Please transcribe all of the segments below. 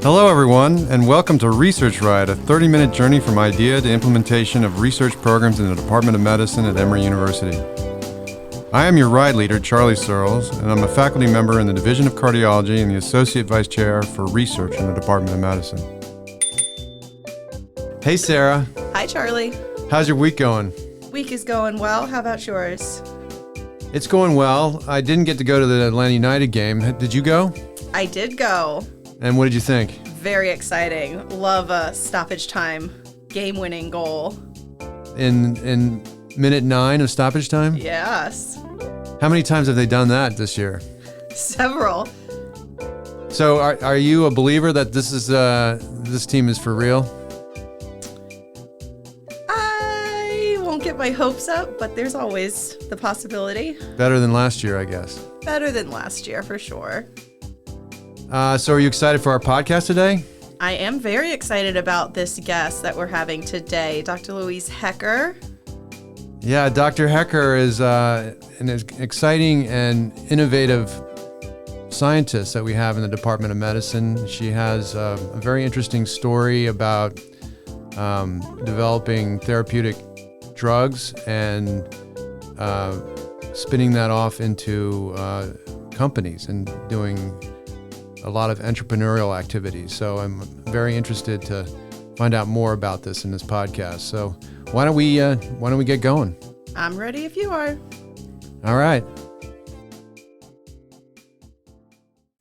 Hello, everyone, and welcome to Research Ride, a 30-minute journey from idea to implementation of research programs in the Department of Medicine at Emory University. I am your ride leader, Charlie Searles, and I'm a faculty member in the Division of Cardiology and the Associate Vice Chair for Research in the Department of Medicine. Hey, Sarah. Hi, Charlie. How's your week going? Week is going well. How about yours? It's going well. I didn't get to go to the Atlanta United game. Did you go? I did go. And what did you think? Very exciting. Love a stoppage time game-winning goal. In minute 9 of stoppage time? Yes. How many times have they done that this year? Several. So are you a believer that this team is for real? I won't get my hopes up, but there's always the possibility. Better than last year, I guess. Better than last year, for sure. So are you excited for our podcast today? I am very excited about this guest that we're having today, Dr. Louise Hecker. Yeah, Dr. Hecker is an exciting and innovative scientist that we have in the Department of Medicine. She has a very interesting story about developing therapeutic drugs and spinning that off into companies and doing a lot of entrepreneurial activities. So I'm very interested to find out more about this in this podcast. So why don't we get going? I'm ready if you are. All right.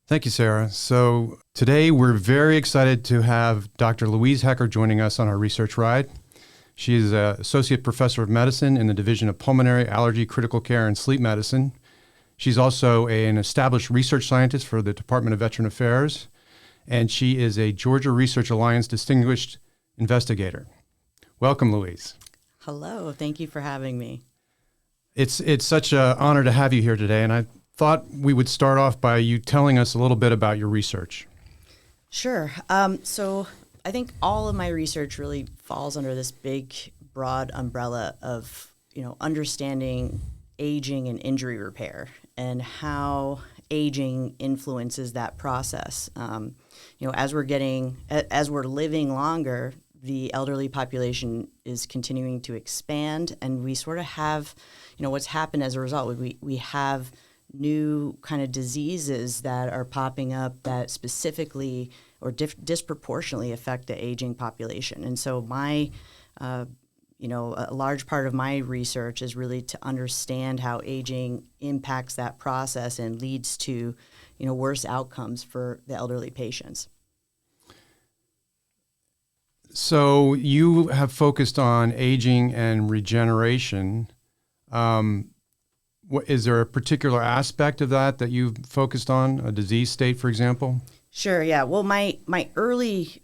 Thank you, Sarah. So today we're very excited to have Dr. Louise Hecker joining us on our research ride. She is an associate professor of medicine in the Division of Pulmonary, Allergy, Critical Care, and Sleep Medicine. She's also an established research scientist for the Department of Veteran Affairs, and she is a Georgia Research Alliance Distinguished Investigator. Welcome, Louise. Hello. Thank you for having me. It's such an honor to have you here today, and I thought we would start off by you telling us a little bit about your research. Sure. So I think all of my research really falls under this big, broad umbrella of, understanding aging and injury repair and how aging influences that process. As we're living longer, the elderly population is continuing to expand, and we sort of have, what's happened as a result. We have new kind of diseases that are popping up that specifically or disproportionately affect the aging population. And so my a large part of my research is really to understand how aging impacts that process and leads to, worse outcomes for the elderly patients. So you have focused on aging and regeneration. Is there a particular aspect of that you've focused on, a disease state, for example? Sure, yeah. Well, my early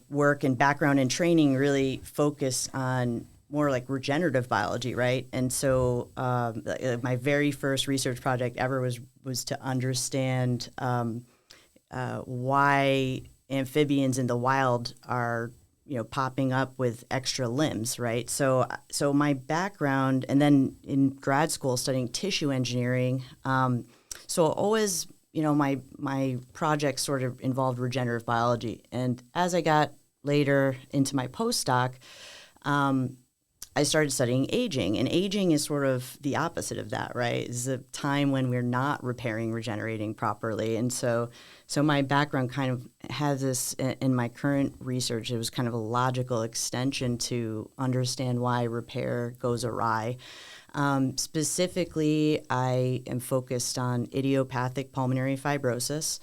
work and background and training really focused on more like regenerative biology, right? And so my very first research project ever was to understand why amphibians in the wild are popping up with extra limbs, right? So my background, and then in grad school studying tissue engineering, so always my project sort of involved regenerative biology. And as I got later into my postdoc, I started studying aging, and aging is sort of the opposite of that, right? It's a time when we're not repairing, regenerating properly. And so my background kind of has this in my current research. It was kind of a logical extension to understand why repair goes awry. Specifically, I am focused on idiopathic pulmonary fibrosis.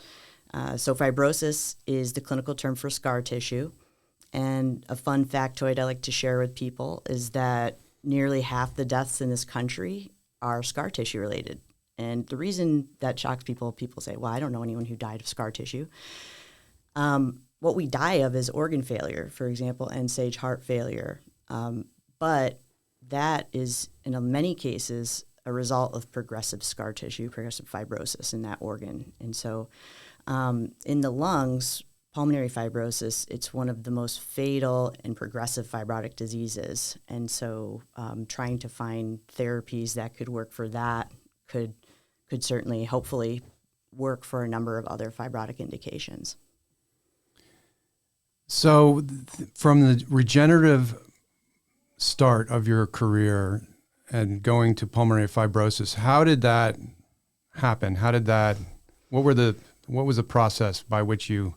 So fibrosis is the clinical term for scar tissue. And a fun factoid I like to share with people is that nearly half the deaths in this country are scar tissue related. And the reason that shocks people say, well, I don't know anyone who died of scar tissue. What we die of is organ failure, for example, end-stage heart failure. But that is, in many cases, a result of progressive scar tissue, progressive fibrosis in that organ. And so in the lungs, pulmonary fibrosis, it's one of the most fatal and progressive fibrotic diseases. And so trying to find therapies that could work for that could certainly, hopefully, work for a number of other fibrotic indications. So from the regenerative start of your career and going to pulmonary fibrosis, how did that happen? What was the process by which you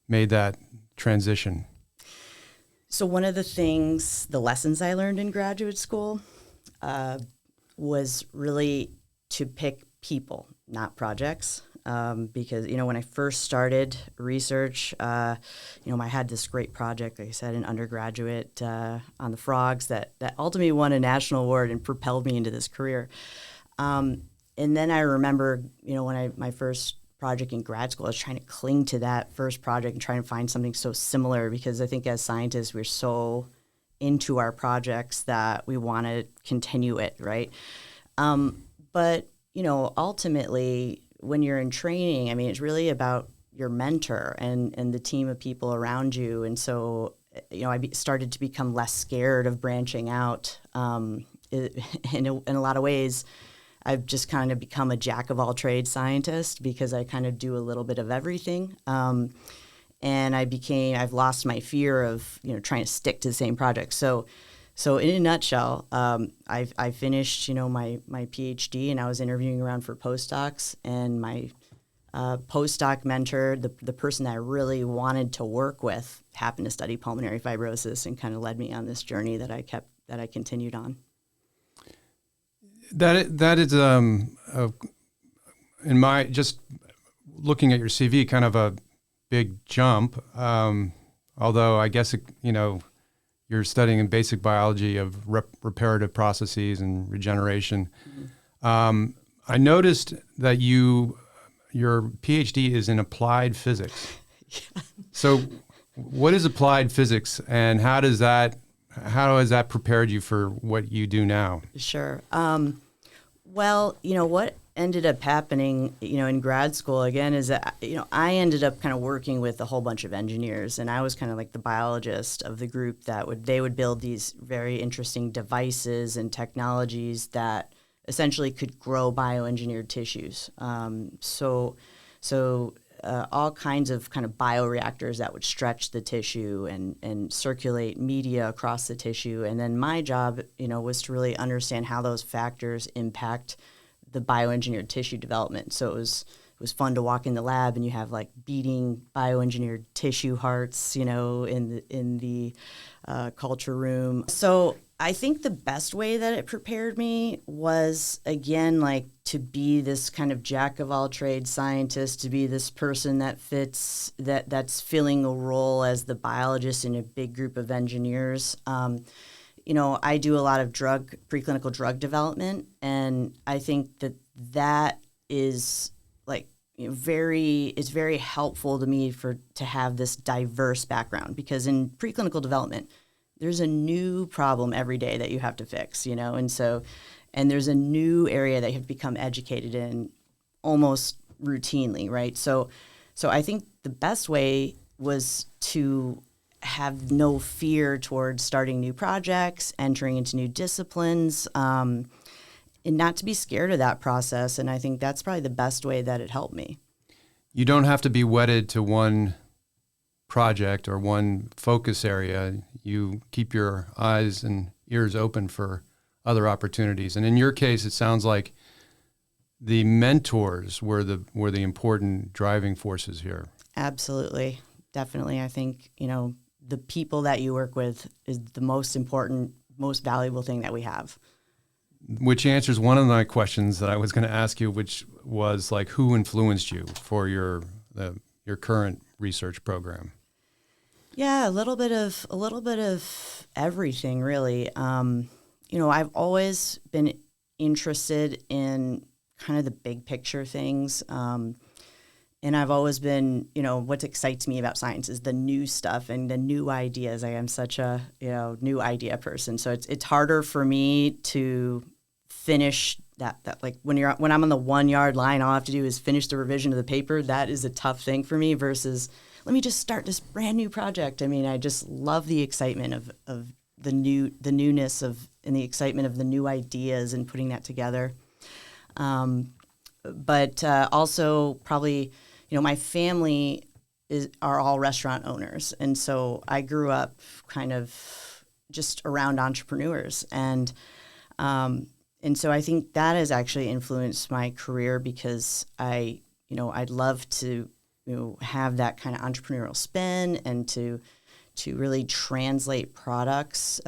made that transition? So one of the lessons I learned in graduate school was really to pick people, not projects. Because, when I first started research, I had this great project, like I said, in undergraduate on the frogs that ultimately won a national award and propelled me into this career. And then I remember, when my first project in grad school, I was trying to cling to that first project and trying to find something so similar, because I think as scientists, we're so into our projects that we want to continue it, right? But, ultimately, when you're in training, it's really about your mentor and the team of people around you. And so, I started to become less scared of branching out. In a lot of ways, I've just kind of become a jack of all trades scientist, because I kind of do a little bit of everything. And I've lost my fear of, trying to stick to the same project. So in a nutshell, I finished, my PhD, and I was interviewing around for postdocs, and my postdoc mentor, the person that I really wanted to work with, happened to study pulmonary fibrosis and kind of led me on this journey that I continued on. That is in my just looking at your CV, kind of a big jump. Although I guess you're studying in basic biology of reparative processes and regeneration. Mm-hmm. I noticed that your PhD is in applied physics. Yeah. So what is applied physics, and how has that prepared you for what you do now? Sure. Well, what ended up happening, in grad school again is that, I ended up kind of working with a whole bunch of engineers, and I was kind of like the biologist of the group they would build these very interesting devices and technologies that essentially could grow bioengineered tissues. All kinds of kind of bioreactors that would stretch the tissue and circulate media across the tissue. And then my job, was to really understand how those factors impact the bioengineered tissue development. So it was fun to walk in the lab and you have like beating bioengineered tissue hearts, in the culture room. So I think the best way that it prepared me was, again, like to be this kind of jack of all trades scientist, to be this person that's filling a role as the biologist in a big group of engineers. I do a lot of preclinical drug development, and I think that is like it's very helpful to me to have this diverse background, because in preclinical development, there's a new problem every day that you have to fix, and there's a new area that you have to become educated in almost routinely, right? So I think the best way was to have no fear towards starting new projects, entering into new disciplines, and not to be scared of that process. And I think that's probably the best way that it helped me. You don't have to be wedded to one project or one focus area. You keep your eyes and ears open for other opportunities. And in your case, it sounds like the mentors were the important driving forces here. Absolutely. Definitely. I think, the people that you work with is the most important, most valuable thing that we have. Which answers one of my questions that I was going to ask you, which was like, who influenced you for your current research program? Yeah, a little bit of everything, really. I've always been interested in kind of the big picture things. And I've always been, what excites me about science is the new stuff and the new ideas. I am such a, new idea person. So it's harder for me to finish that like when I'm on the 1 yard line, all I have to do is finish the revision of the paper. That is a tough thing for me versus let me just start this brand new project. I just love the excitement of the newness of and the excitement of the new ideas and putting that together. But also probably, my family are all restaurant owners. And so I grew up kind of just around entrepreneurs. And so I think that has actually influenced my career because I'd love to, have that kind of entrepreneurial spin and to really translate products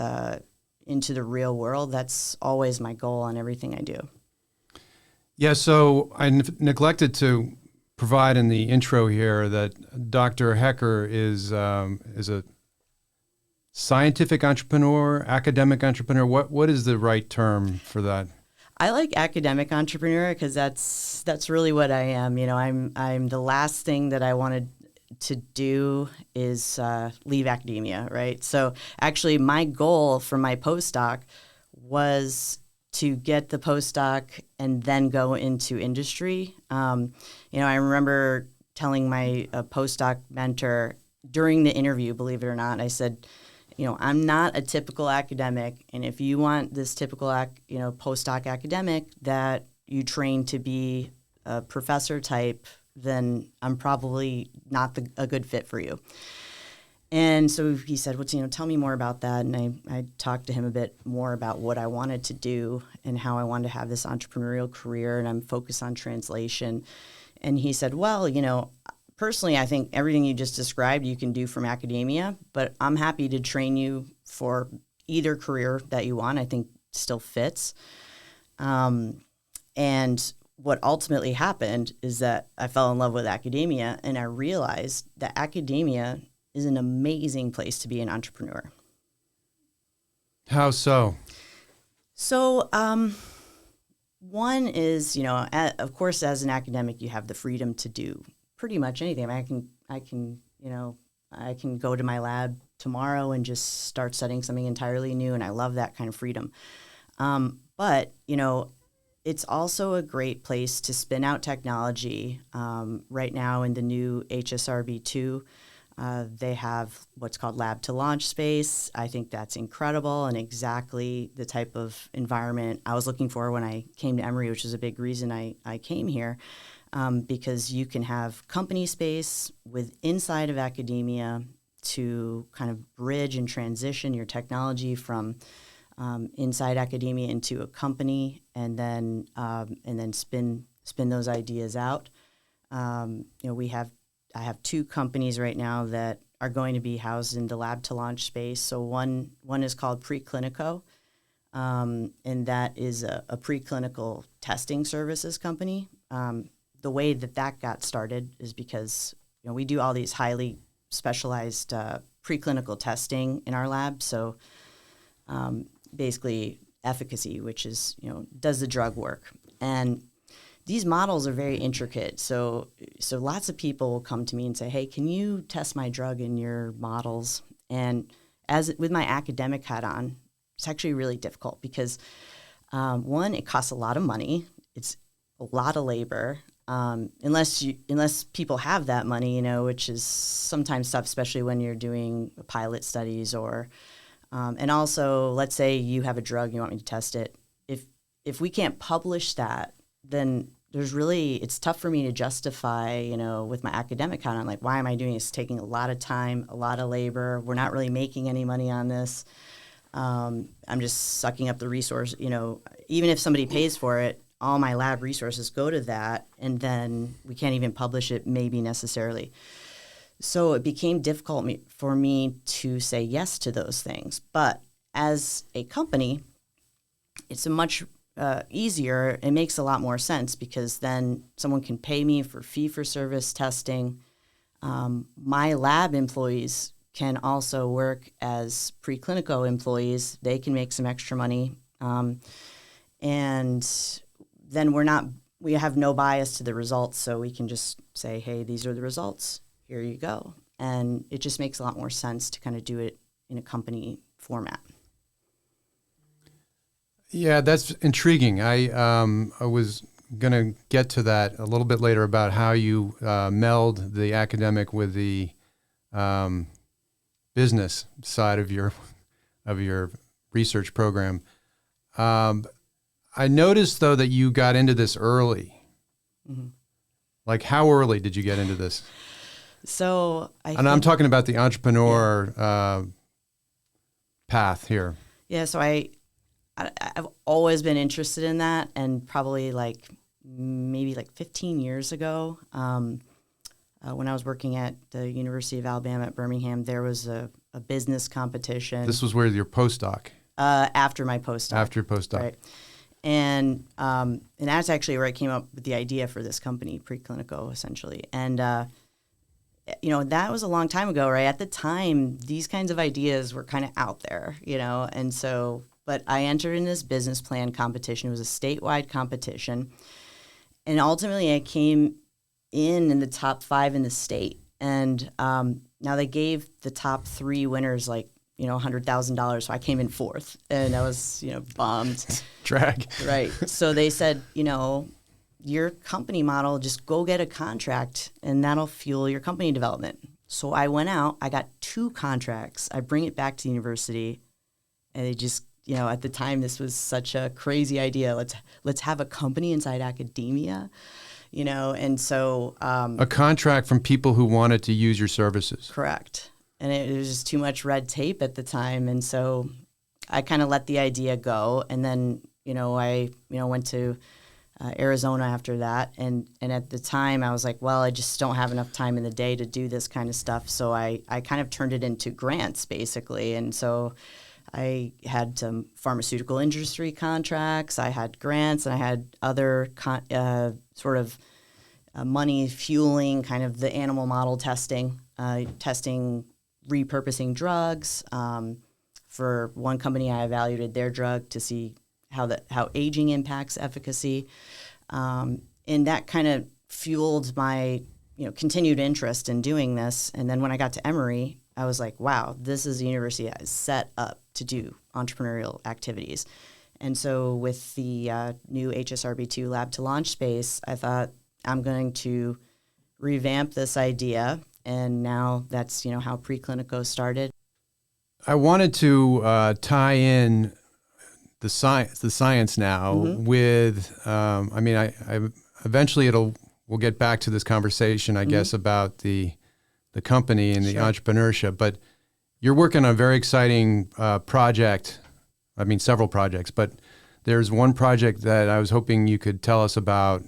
into the real world. That's always my goal on everything I do. Yeah, so I neglected to provide in the intro here that Dr. Hecker is a scientific entrepreneur, academic entrepreneur. What is the right term for that? I like academic entrepreneur because that's really what I am. I'm the last thing that I wanted to do is leave academia, right? So actually, my goal for my postdoc was to get the postdoc and then go into industry. I remember telling my postdoc mentor during the interview, believe it or not, I said, I'm not a typical academic, and if you want this typical, postdoc academic that you train to be a professor type, then I'm probably not a good fit for you. And so he said, well, tell me more about that. And I talked to him a bit more about what I wanted to do and how I wanted to have this entrepreneurial career, and I'm focused on translation. And he said, well, personally, I think everything you just described you can do from academia, but I'm happy to train you for either career that you want. I think still fits. And what ultimately happened is that I fell in love with academia, and I realized that academia is an amazing place to be an entrepreneur. How so? So, one is, of course, as an academic, you have the freedom to do pretty much anything. I can go to my lab tomorrow and just start studying something entirely new, and I love that kind of freedom. But it's also a great place to spin out technology. Right now in the new HSRB2, they have what's called lab to launch space. I think that's incredible and exactly the type of environment I was looking for when I came to Emory, which is a big reason I came here, because you can have company space inside of academia to kind of bridge and transition your technology from inside academia into a company, and then spin those ideas out. I have two companies right now that are going to be housed in the lab to launch space. So one is called Preclinico, and that is a preclinical testing services company. The way that got started is because we do all these highly specialized preclinical testing in our lab. So basically efficacy, which is, does the drug work? And these models are very intricate. So lots of people will come to me and say, hey, can you test my drug in your models? And with my academic hat on, it's actually really difficult because one, it costs a lot of money. It's a lot of labor. Unless people have that money, which is sometimes tough, especially when you're doing pilot studies or and also, let's say you have a drug, you want me to test it. If we can't publish that, then it's tough for me to justify, with my academic hat on, like, why am I doing this? It's taking a lot of time, a lot of labor. We're not really making any money on this. I'm just sucking up the resource. Even if somebody pays for it, all my lab resources go to that, and then we can't even publish it maybe necessarily. So it became difficult for me to say yes to those things. But as a company, it's a much easier. It makes a lot more sense because then someone can pay me for fee-for-service testing. My lab employees can also work as preclinical employees. They can make some extra money. And then we have no bias to the results, so we can just say, hey, these are the results. Here you go. And it just makes a lot more sense to kind of do it in a company format. Yeah, that's intriguing. I was going to get to that a little bit later about how you meld the academic with the business side of your research program. I noticed, though, that you got into this early. Mm-hmm. Like, how early did you get into this? So I'm talking about the entrepreneur path here. Yeah, so I've always been interested in that, and probably maybe 15 years ago, when I was working at the University of Alabama at Birmingham, there was a business competition. This was where your postdoc. After my postdoc. After your postdoc. Right. And that's actually where I came up with the idea for this company, Preclinico, essentially. And, that was a long time ago, right? At the time, these kinds of ideas were kind of out there, and so, but I entered in this business plan competition. It was a statewide competition. And ultimately, I came in the top 5 in the state. And now they gave the top 3 winners $100,000. So I came in 4th, and I was, bummed. Drag. Right. So they said, your company model, just go get a contract, and that'll fuel your company development. So I went out, I got 2 contracts. I bring it back to the university, and they just, at the time, this was such a crazy idea. Let's have a company inside academia, and so a contract from people who wanted to use your services. Correct. And it was just too much red tape at the time. And so I kind of let the idea go. And then, I went to Arizona after that. And at the time I was like, well, I just don't have enough time in the day to do this kind of stuff. So I kind of turned it into grants, basically. And so I had some pharmaceutical industry contracts, I had grants, and I had other money fueling kind of the animal model testing, repurposing drugs. For one company, I evaluated their drug to see how aging impacts efficacy, and that kind of fueled my continued interest in doing this. And then when I got to Emory, I was like, wow, this is a university that is set up to do entrepreneurial activities. And so with the new HSRB2 lab to launch space, I thought I'm going to revamp this idea. And now that's, how Preclinico started. I wanted to tie in the science now with, I eventually we'll get back to this conversation, I guess, about the company and the entrepreneurship, but you're working on a very exciting project. I mean, several projects, but there's one project that I was hoping you could tell us about,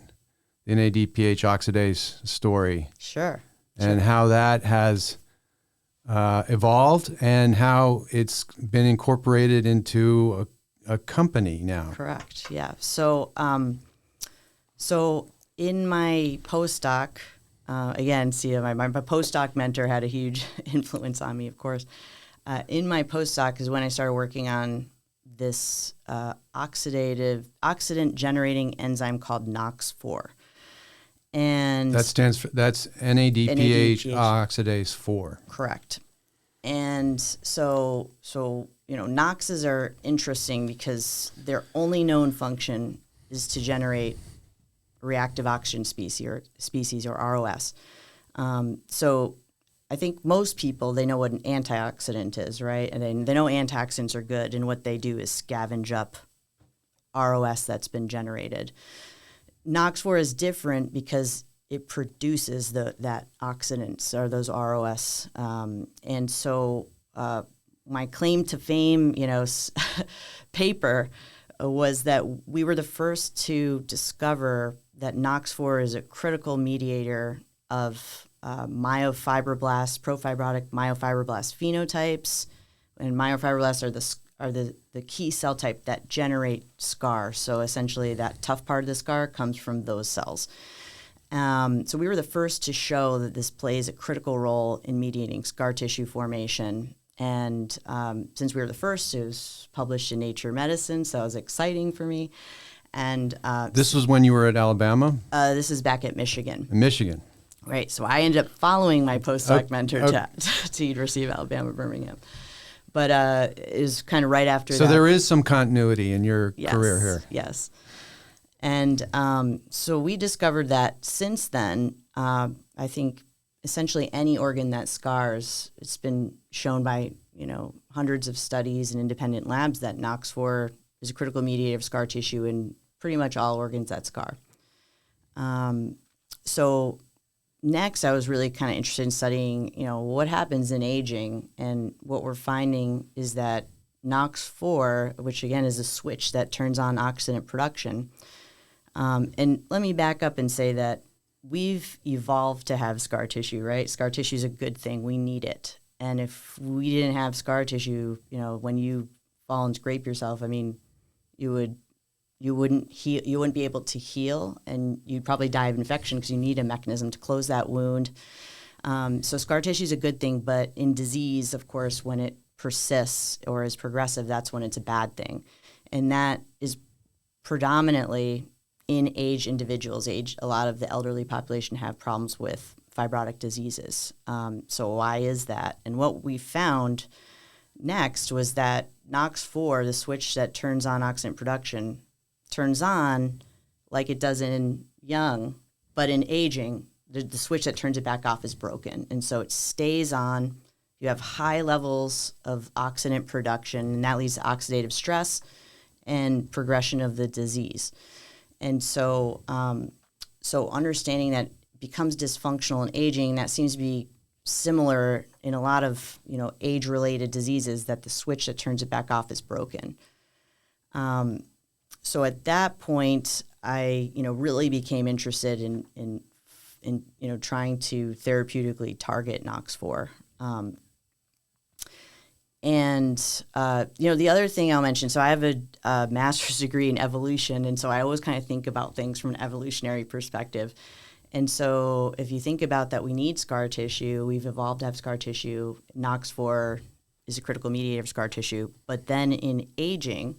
the NADPH oxidase story. Sure. And how that has evolved and how it's been incorporated into a company now. Correct. Yeah. So, in my postdoc, again, my postdoc mentor had a huge influence on me, of course. In my postdoc is when I started working on this oxidant-generating enzyme called NOX4. And that's NADPH oxidase 4. Correct. And so NOXs are interesting because their only known function is to generate reactive oxygen species or ROS. So I think most people, they know what an antioxidant is, right? And they know antioxidants are good, and what they do is scavenge up ROS that's been generated. NOX4 is different because it produces that oxidants or those ROS. And so my claim to fame, paper was that we were the first to discover that NOX4 is a critical mediator of myofibroblasts, profibrotic myofibroblast phenotypes, and myofibroblasts are the key cell type that generate scar. So essentially that tough part of the scar comes from those cells. So we were the first to show that this plays a critical role in mediating scar tissue formation. And since we were the first, it was published in Nature Medicine, so it was exciting for me. And this was when you were at Alabama? This is back at Michigan. In Michigan. Right. So I ended up following my postdoc mentor to University of Alabama, Birmingham. But it was kind of right after that. So there is some continuity in your career here. Yes. And so we discovered that since then, I think essentially any organ that scars, it's been shown by, hundreds of studies and independent labs that NOX4 is a critical mediator of scar tissue in pretty much all organs that scar. So next, I was really kind of interested in studying, what happens in aging. And what we're finding is that NOx4, which again is a switch that turns on oxidant production. And let me back up and say that we've evolved to have scar tissue, right? Scar tissue is a good thing. We need it. And if we didn't have scar tissue, when you fall and scrape yourself, I mean, you wouldn't heal, you wouldn't be able to heal, and you'd probably die of infection because you need a mechanism to close that wound. So scar tissue is a good thing, but in disease, of course, when it persists or is progressive, that's when it's a bad thing. And that is predominantly in aged individuals. A lot of the elderly population have problems with fibrotic diseases. So why is that? And what we found next was that NOx4, the switch that turns on oxidant production, turns on like it does in young, but in aging, the switch that turns it back off is broken. And so it stays on. You have high levels of oxidant production, and that leads to oxidative stress and progression of the disease. And so, understanding that becomes dysfunctional in aging, that seems to be similar in a lot of, age-related diseases, that the switch that turns it back off is broken. So at that point, I, really became interested in trying to therapeutically target NOx4. The other thing I'll mention, so I have a master's degree in evolution, and so I always kind of think about things from an evolutionary perspective. And so if you think about that, we need scar tissue. We've evolved to have scar tissue. NOx4 is a critical mediator of scar tissue. But then in aging,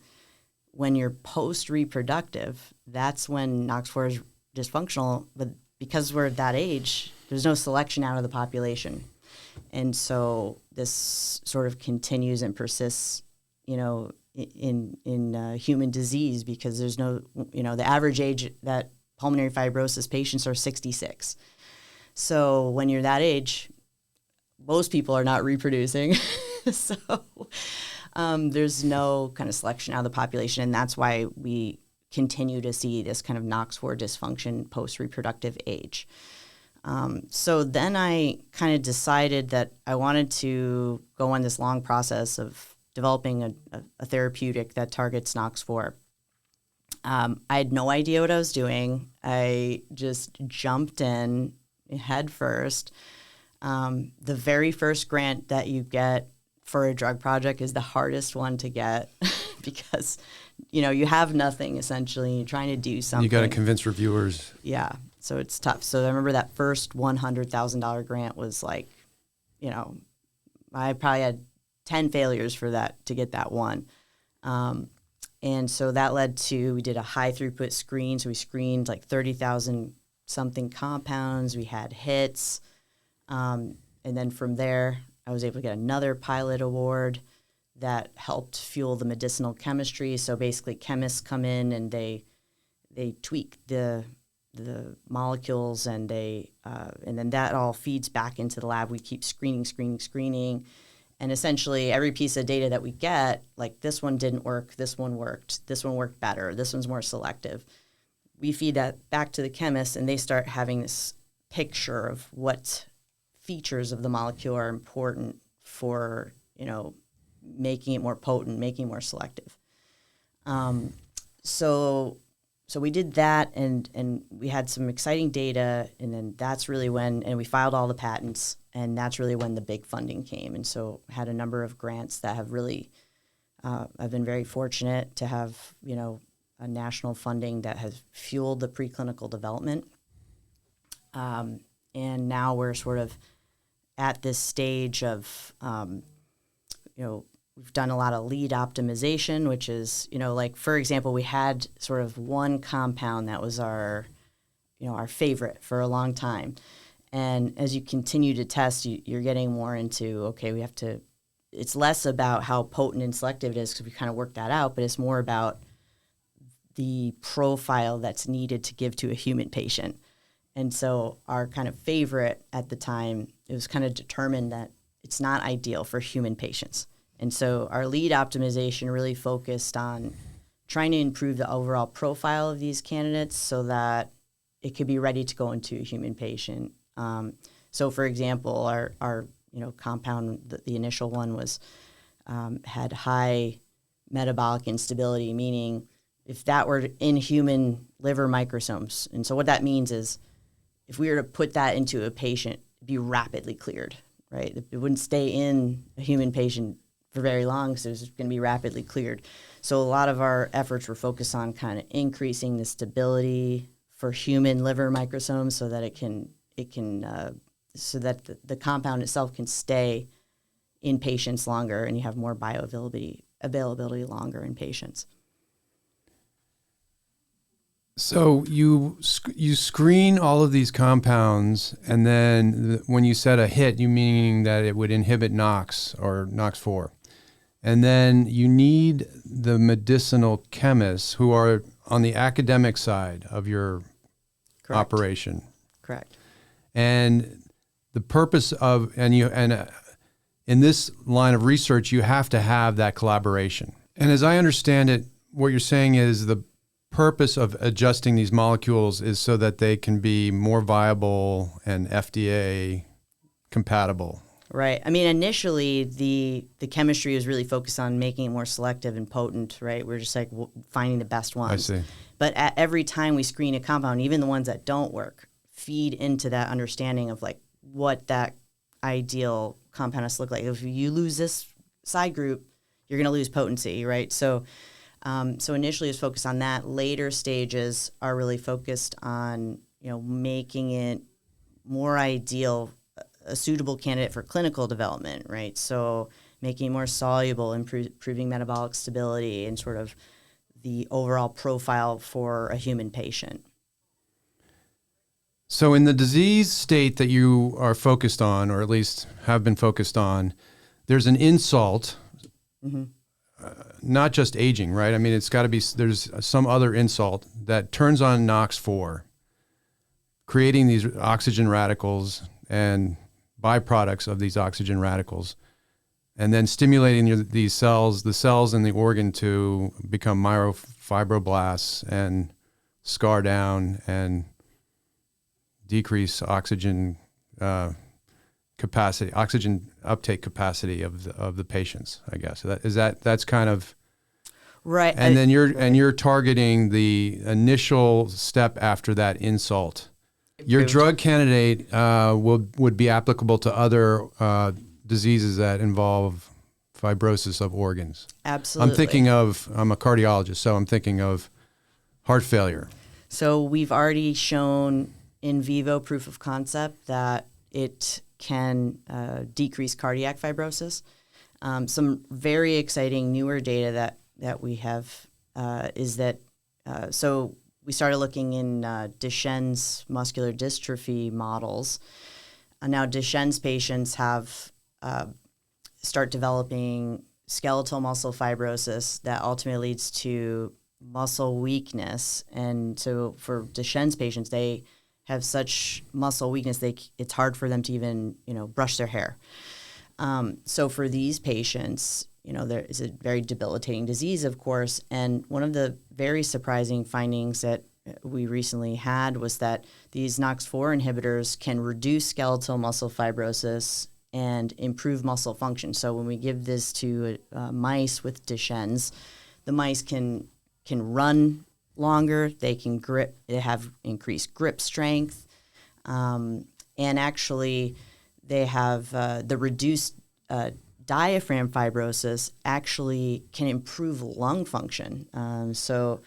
when you're post-reproductive, that's when NOx4 is dysfunctional. But because we're at that age, there's no selection out of the population. And so this sort of continues and persists, in human disease, because there's no, the average age that pulmonary fibrosis patients are 66. So when you're that age, most people are not reproducing. So there's no kind of selection out of the population, and that's why we continue to see this kind of NOx4 dysfunction post-reproductive age. So then I kind of decided that I wanted to go on this long process of developing a therapeutic that targets NOx4. I had no idea what I was doing. I just jumped in head first. The very first grant that you get for a drug project is the hardest one to get because, you have nothing essentially. You're trying to do something. You got to convince reviewers. Yeah. So it's tough. So I remember that first $100,000 grant was like, I probably had 10 failures for that to get that one. And so that led to, we did a high throughput screen. So we screened like 30,000 something compounds. We had hits. And then from there, I was able to get another pilot award that helped fuel the medicinal chemistry. So basically chemists come in and they tweak the molecules, and and then that all feeds back into the lab. We keep screening. And essentially every piece of data that we get, like this one didn't work, this one worked better, this one's more selective. We feed that back to the chemists, and they start having this picture of what features of the molecule are important for, making it more potent, making it more selective. So we did that, and we had some exciting data, and then that's really when, and we filed all the patents, and that's really when the big funding came. And so had a number of grants that have really, I've been very fortunate to have, a national funding that has fueled the preclinical development. And now we're sort of at this stage of, we've done a lot of lead optimization, which is, like, for example, we had sort of one compound that was our favorite for a long time. And as you continue to test, you're getting more into, okay, it's less about how potent and selective it is, because we kind of worked that out, but it's more about the profile that's needed to give to a human patient. And so our kind of favorite at the time, it was kind of determined that it's not ideal for human patients. And so our lead optimization really focused on trying to improve the overall profile of these candidates so that it could be ready to go into a human patient So, for example, our compound, the initial one was had high metabolic instability, meaning if that were in human liver microsomes, and so what that means is if we were to put that into a patient, it'd be rapidly cleared, right? It wouldn't stay in a human patient for very long, so it's going to be rapidly cleared. So a lot of our efforts were focused on kind of increasing the stability for human liver microsomes so that so that the compound itself can stay in patients longer, and you have more availability longer in patients. So you screen all of these compounds, and then when you said a hit, you meaning that it would inhibit NOx or NOx4. And then you need the medicinal chemists who are on the academic side of your operation. Correct. And the purpose of, in this line of research, you have to have that collaboration. And as I understand it, what you're saying is the purpose of adjusting these molecules is so that they can be more viable and FDA compatible. Right. I mean, initially, the chemistry was really focused on making it more selective and potent, right? We're just like finding the best ones. I see. But at every time we screen a compound, even the ones that don't work, feed into that understanding of like what that ideal compound has to look like. If you lose this side group, you're going to lose potency, right? So initially it's focused on that. Later stages are really focused on, making it more ideal, a suitable candidate for clinical development, right? So making it more soluble, improving metabolic stability, and sort of the overall profile for a human patient. So in the disease state that you are focused on, or at least have been focused on, there's an insult, not just aging, right? I mean, it's got to be, there's some other insult that turns on NOx4, creating these oxygen radicals and byproducts of these oxygen radicals, and then stimulating these cells, the cells in the organ, to become myofibroblasts and scar down and decrease oxygen capacity, oxygen uptake capacity of the patients, I guess. That's kind of right. And then you're targeting the initial step after that insult. Your drug candidate would be applicable to other diseases that involve fibrosis of organs. Absolutely. I'm a cardiologist, so I'm thinking of heart failure. So we've already shown in vivo proof of concept that it can decrease cardiac fibrosis. Some very exciting newer data that we have is that so we started looking in Duchenne's muscular dystrophy models. Now Duchenne's patients have start developing skeletal muscle fibrosis that ultimately leads to muscle weakness. And so for Duchenne's patients, they have such muscle weakness, it's hard for them to even, brush their hair. So for these patients, there is a very debilitating disease, of course. And one of the very surprising findings that we recently had was that these NOx4 inhibitors can reduce skeletal muscle fibrosis and improve muscle function. So when we give this to mice with Duchenne's, the mice can run longer, they can grip, they have increased grip strength, and actually they have the reduced diaphragm fibrosis actually can improve lung function. So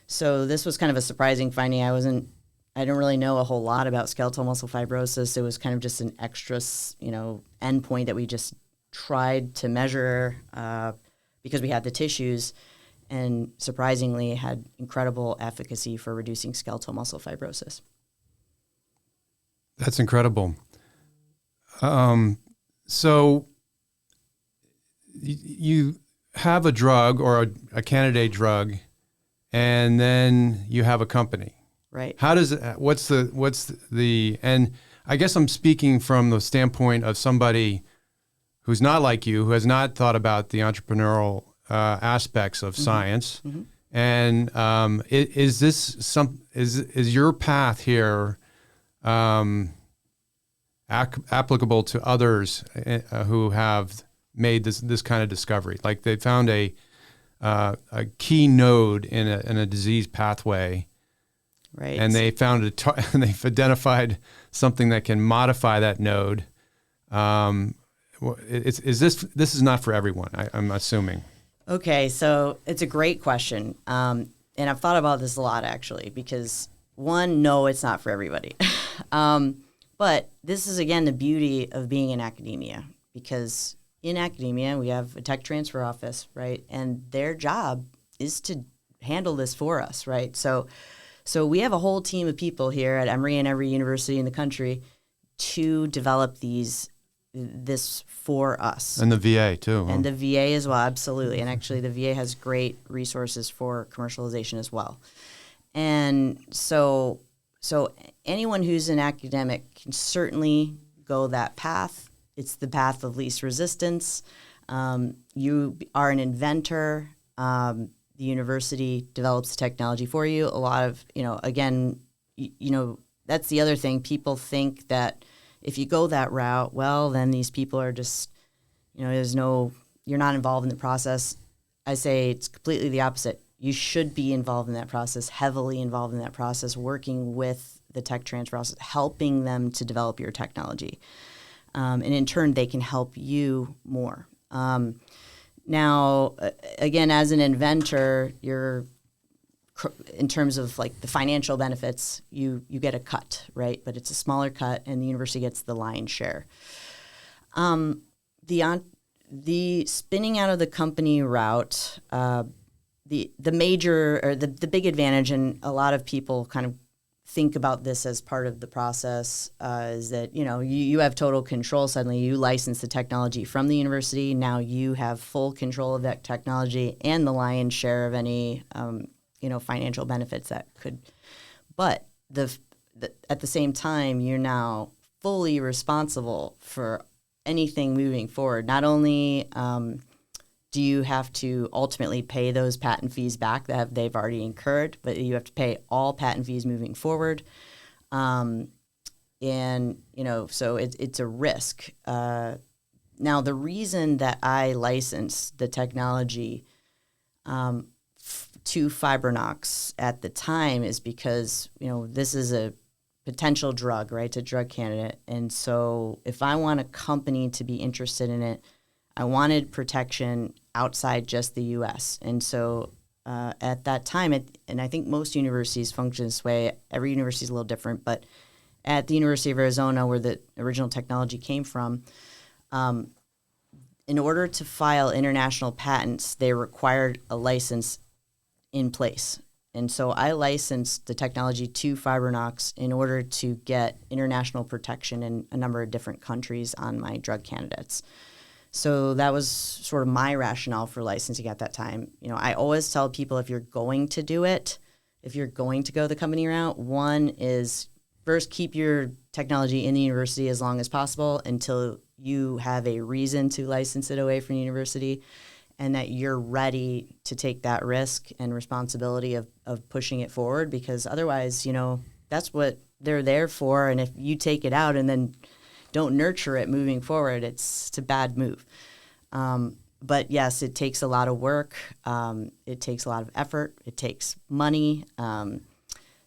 this was kind of a surprising finding. I didn't really know a whole lot about skeletal muscle fibrosis. It was kind of just an extra, endpoint that we just tried to measure because we had the tissues, and surprisingly had incredible efficacy for reducing skeletal muscle fibrosis. That's incredible. So you have a drug or a candidate drug, and then you have a company. Right. How does what's the and I guess I'm speaking from the standpoint of somebody who's not like you, who has not thought about the entrepreneurial aspects of science. Mm-hmm. And is your path here applicable to others who have made this kind of discovery? Like they found a key node in a disease pathway, right? And they found and they've identified something that can modify that node. This is not for everyone, I'm assuming. Okay, so it's a great question, and I've thought about this a lot actually, because one, no, it's not for everybody. But this is, again, the beauty of being in academia, because in academia, we have a tech transfer office, right? And their job is to handle this for us, right? So we have a whole team of people here at Emory and every university in the country to develop this for us. And the VA, too. And the VA as well, absolutely. And actually, the VA has great resources for commercialization as well. And so anyone who's an academic can certainly go that path. It's the path of least resistance. You are an inventor. The university develops the technology for you. A lot of, again, that's the other thing. People think that if you go that route, well, then these people are just, you're not involved in the process. I say it's completely the opposite. You should be involved in that process, heavily involved in that process, working with the tech transfer process, helping them to develop your technology. And in turn, they can help you more. Now, again, as an inventor, in terms of like the financial benefits, you get a cut, right? But it's a smaller cut, and the university gets the lion's share. The spinning out of the company route, the major or the big advantage, and a lot of people kind of think about this as part of the process, is that you have total control. Suddenly, you license the technology from the university. Now you have full control of that technology and the lion's share of any financial benefits that could. But at the same time, you're now fully responsible for anything moving forward. Not only do you have to ultimately pay those patent fees back that they've already incurred, but you have to pay all patent fees moving forward. So it's a risk. Now, the reason that I licensed the technology to Fibronox at the time is because, this is a potential drug, right? It's a drug candidate. And so if I want a company to be interested in it, I wanted protection outside just the U.S. And so at that time, and I think most universities function this way, every university is a little different, but at the University of Arizona, where the original technology came from, in order to file international patents, they required a license in place. And so I licensed the technology to Fibronox in order to get international protection in a number of different countries on my drug candidates. So that was sort of my rationale for licensing at that time. I always tell people, if you're going to do it, if you're going to go the company route, one is first keep your technology in the university as long as possible until you have a reason to license it away from the university, and that you're ready to take that risk and responsibility of pushing it forward, because otherwise, that's what they're there for. And if you take it out and then don't nurture it moving forward, it's a bad move. But yes, it takes a lot of work. It takes a lot of effort. It takes money.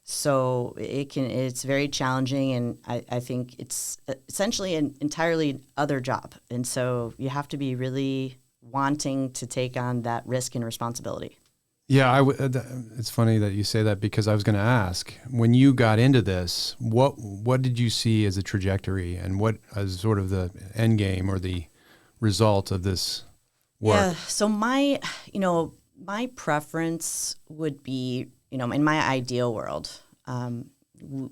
So it's very challenging, and I think it's essentially an entirely other job. And so you have to be really wanting to take on that risk and responsibility. Yeah, it's funny that you say that, because I was going to ask, when you got into this, what did you see as a trajectory, and what as sort of the end game or the result of this work? Yeah, so my preference would be, in my ideal world,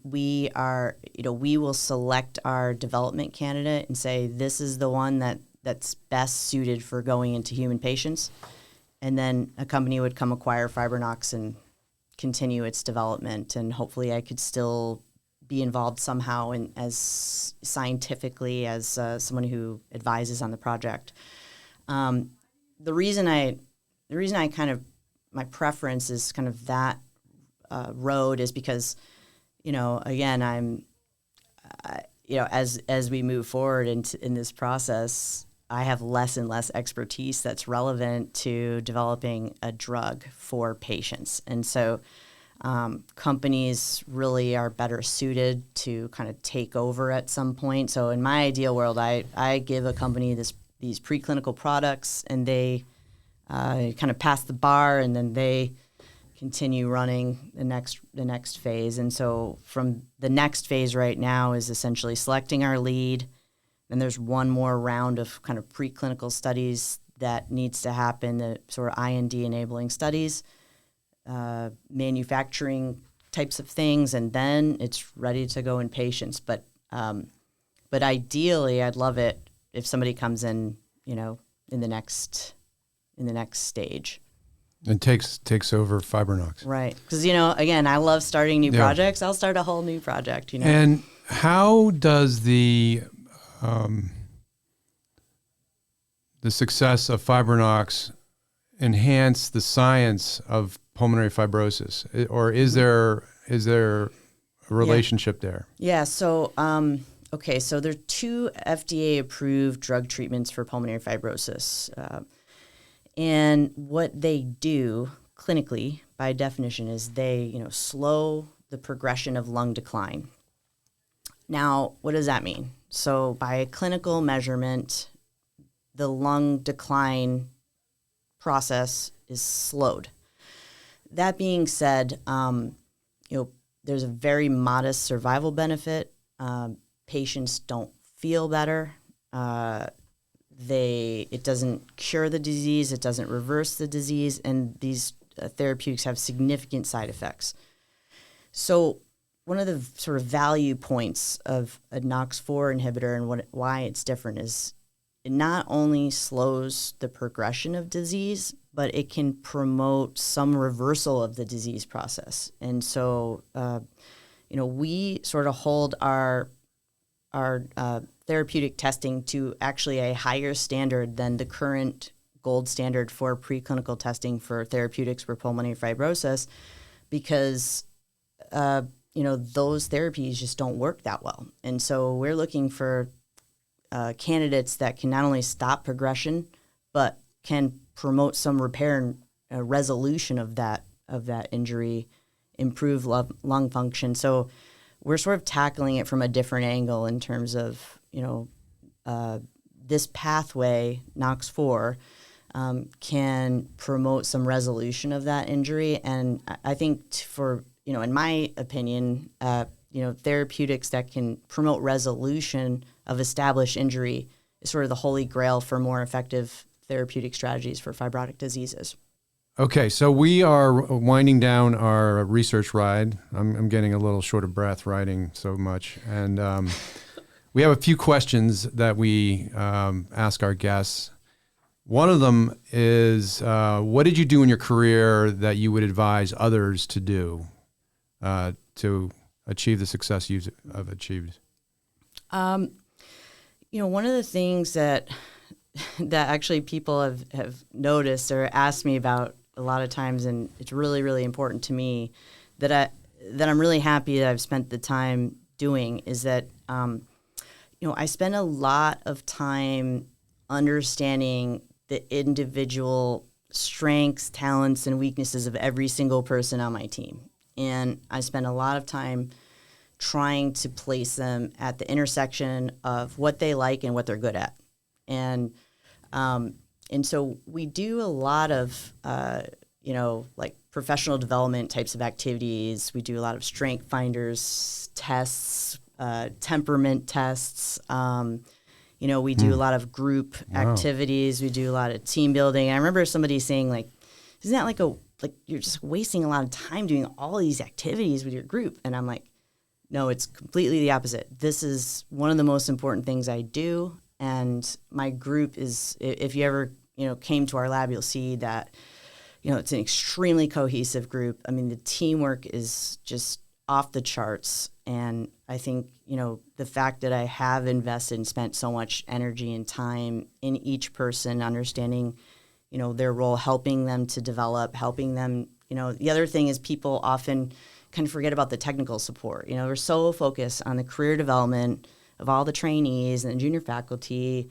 we will select our development candidate and say, this is the one that's best suited for going into human patients. And then a company would come acquire Fibronox and continue its development. And hopefully I could still be involved somehow as scientifically as someone who advises on the project. The reason I my preference is kind of that road is because, again, as we move forward in this process, I have less and less expertise that's relevant to developing a drug for patients. And so companies really are better suited to kind of take over at some point. So in my ideal world, I give a company these preclinical products, and they kind of pass the bar, and then they continue running the next phase. And so from the next phase right now is essentially selecting our lead. And there's one more round of kind of preclinical studies that needs to happen, the sort of IND enabling studies, manufacturing types of things, and then it's ready to go in patients. But ideally, I'd love it if somebody comes in, in the next stage. And takes over Fibronox. Right. Because, again, I love starting new projects. I'll start a whole new project, And how does the success of Fibronox enhance the science of pulmonary fibrosis? Or is there a relationship there? Yeah. So, so there are 2 FDA-approved drug treatments for pulmonary fibrosis. And what they do clinically, by definition, is they, slow the progression of lung decline. Now, what does that mean? So by a clinical measurement, the lung decline process is slowed. That being said, there's a very modest survival benefit. Patients don't feel better. It doesn't cure the disease, it doesn't reverse the disease, and these therapeutics have significant side effects. So one of the sort of value points of a NOX4 inhibitor and why it's different is it not only slows the progression of disease, but it can promote some reversal of the disease process. And so, we sort of hold our therapeutic testing to actually a higher standard than the current gold standard for preclinical testing for therapeutics for pulmonary fibrosis, because those therapies just don't work that well. And so we're looking for candidates that can not only stop progression, but can promote some repair and resolution of that injury, improve lung function. So we're sort of tackling it from a different angle in terms of, this pathway, NOX4, can promote some resolution of that injury. And I think in my opinion, therapeutics that can promote resolution of established injury is sort of the holy grail for more effective therapeutic strategies for fibrotic diseases. Okay, so we are winding down our research ride. I'm getting a little short of breath writing so much. And we have a few questions that we ask our guests. One of them is, what did you do in your career that you would advise others to do to achieve the success you've achieved? One of the things that actually people have noticed or asked me about a lot of times, and it's really, really important to me that I'm really happy that I've spent the time doing, is that I spend a lot of time understanding the individual strengths, talents, and weaknesses of every single person on my team. And I spend a lot of time trying to place them at the intersection of what they like and what they're good at. And so we do a lot of, like professional development types of activities. We do a lot of strength finders tests, temperament tests. We do a lot of group activities. We do a lot of team building. I remember somebody saying, like, isn't that like you're just wasting a lot of time doing all these activities with your group? And I'm like, no, it's completely the opposite. This is one of the most important things I do. And my group is, if you ever, came to our lab, you'll see that, it's an extremely cohesive group. I mean, the teamwork is just off the charts. And I think, the fact that I have invested and spent so much energy and time in each person, understanding, their role, helping them to develop, helping them, the other thing is people often kind of forget about the technical support. We're so focused on the career development of all the trainees and junior faculty,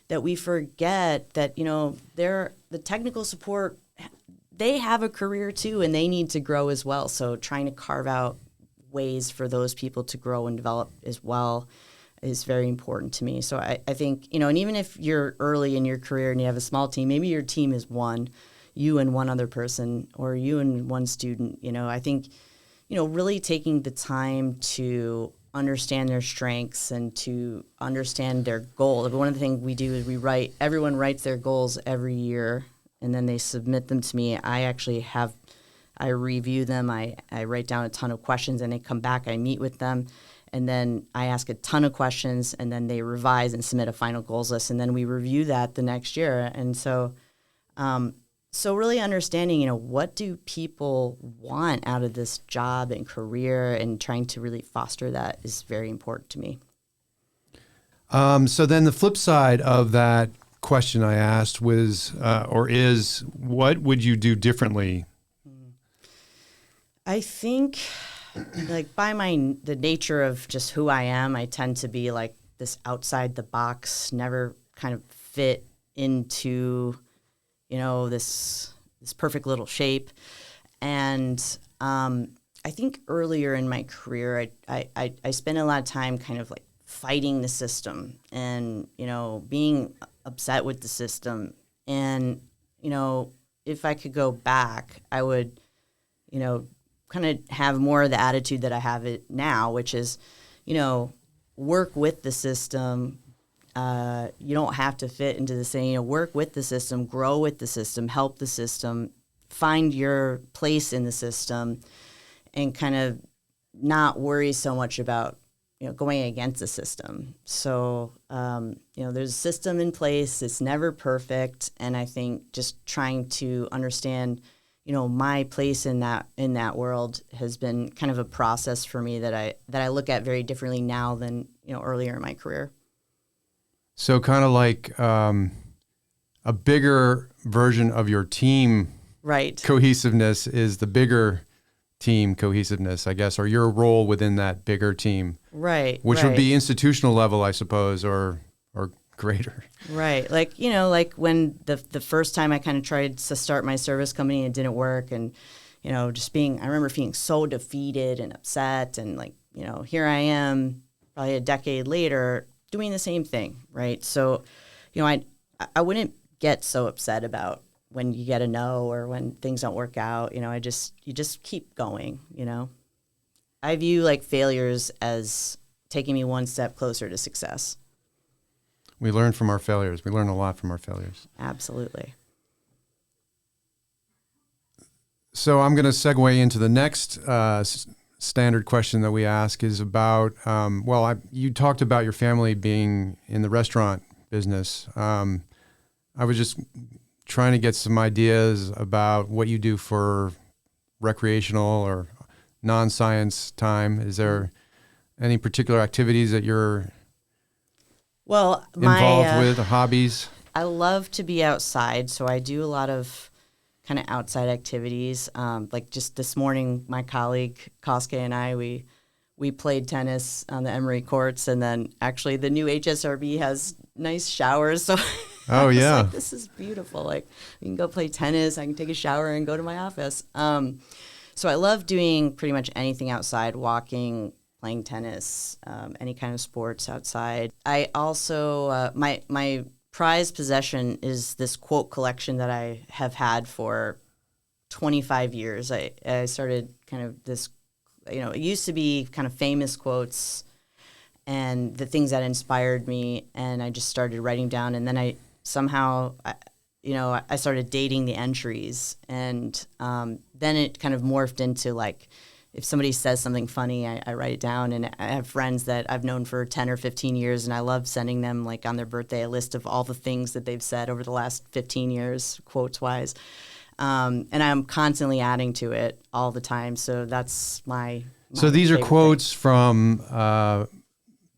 that we forget that, the technical support, they have a career too, and they need to grow as well. So trying to carve out ways for those people to grow and develop as well is very important to me. So I think, and even if you're early in your career and you have a small team, maybe your team is you and one other person, or you and one student, I think, really taking the time to understand their strengths and to understand their goal. One of the things we do is everyone writes their goals every year, and then they submit them to me. I review them, I write down a ton of questions, and they come back, I meet with them, and then I ask a ton of questions, and then they revise and submit a final goals list, and then we review that the next year. And so really understanding, what do people want out of this job and career, and trying to really foster that is very important to me. So then the flip side of that question I asked was, what would you do differently? I think, by the nature of just who I am, I tend to be like this outside the box, never kind of fit into, this perfect little shape. And I think earlier in my career, I spent a lot of time kind of like fighting the system and, being upset with the system. And, if I could go back, I would, kind of have more of the attitude that I have it now, which is, work with the system. You don't have to fit into the same, work with the system, grow with the system, help the system, find your place in the system, and kind of not worry so much about, going against the system. So, there's a system in place. It's never perfect. And I think just trying to understand, my place in that world has been kind of a process for me that I look at very differently now than, earlier in my career. So kind of like a bigger version of your team cohesiveness is the bigger team cohesiveness, I guess, or your role within that bigger team. Right. Which would be institutional level, I suppose, or greater. Right. Like when the first time I kind of tried to start my service company and it didn't work, and, I remember feeling so defeated and upset, and here I am probably a decade later doing the same thing. Right. So, I wouldn't get so upset about when you get a no or when things don't work out. You just keep going. I view failures as taking me one step closer to success. We learn from our failures. We learn a lot from our failures. Absolutely. So I'm going to segue into the next standard question that we ask is about, you talked about your family being in the restaurant business. I was just trying to get some ideas about what you do for recreational or non-science time. Is there any particular activities that you're involved with, hobbies? I love to be outside, so I do a lot of kind of outside activities. Like just this morning, my colleague Koske and I, we played tennis on the Emory courts, and then actually the new HSRB has nice showers, so oh yeah, this is beautiful. We can go play tennis, I can take a shower and go to my office. So I love doing pretty much anything outside, walking, playing tennis, any kind of sports outside. I also, my prized possession is this quote collection that I have had for 25 years. I started kind of this, it used to be kind of famous quotes and the things that inspired me, and I just started writing down, and then I started dating the entries, and then it kind of morphed into if somebody says something funny, I write it down, and I have friends that I've known for 10 or 15 years, and I love sending them, on their birthday, a list of all the things that they've said over the last 15 years, quotes-wise. And I'm constantly adding to it all the time, so that's my So these are quotes from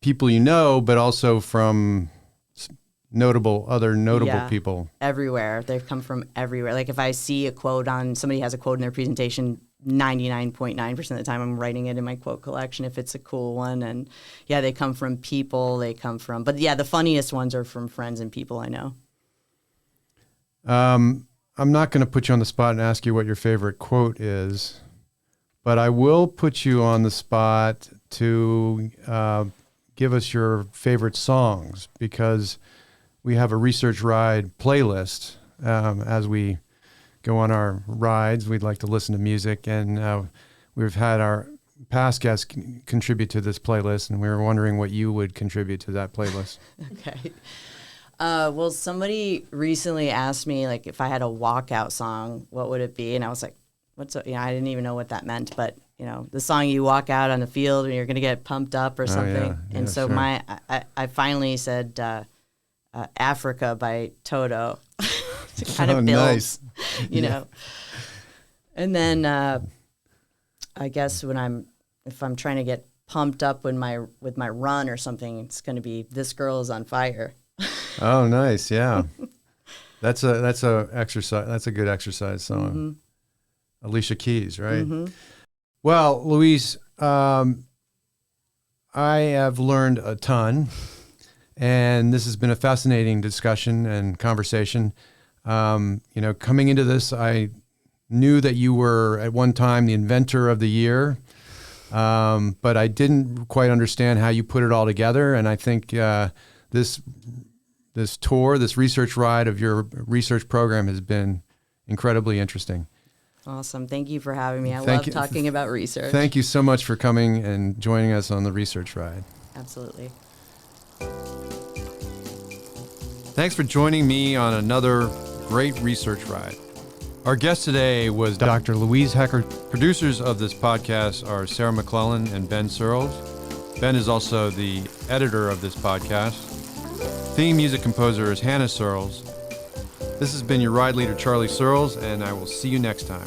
people you know, but also from other notable people. Everywhere. They've come from everywhere. If I see a quote somebody has a quote in their presentation, 99.9% of the time I'm writing it in my quote collection if it's a cool one. And yeah, they come from people, but yeah, the funniest ones are from friends and people I know. I'm not going to put you on the spot and ask you what your favorite quote is, but I will put you on the spot to give us your favorite songs, because we have a Research Ride playlist. As we go on our rides, we'd like to listen to music, and we've had our past guests contribute to this playlist, and we were wondering what you would contribute to that playlist. Okay. Well, somebody recently asked me, like, if I had a walkout song, what would it be? And I was like, I didn't even know what that meant, but, the song you walk out on the field and you're going to get pumped up or something. Yeah. And so sure. I finally said Africa by Toto. To kind of build, nice. you know. And then I guess if I'm trying to get pumped up with my run or something, it's going to be This Girl Is on Fire. Oh, nice. Yeah. That's a exercise. That's a good exercise song. Mm-hmm. Alicia Keys, right? Mm-hmm. Well, Louise, I have learned a ton, and this has been a fascinating discussion and conversation. Coming into this, I knew that you were at one time the inventor of the year, but I didn't quite understand how you put it all together. And I think this tour, this research ride of your research program has been incredibly interesting. Awesome. Thank you for having me. I love talking about research. Thank you so much for coming and joining us on the research ride. Absolutely. Thanks for joining me on another great research ride. Our guest today was Dr. Louise Hecker. Producers of this podcast are Sarah McClellan and Ben Searles. Ben is also the editor of this podcast. Theme music composer is Hannah Searles. This has been your ride leader, Charlie Searles, and I will see you next time.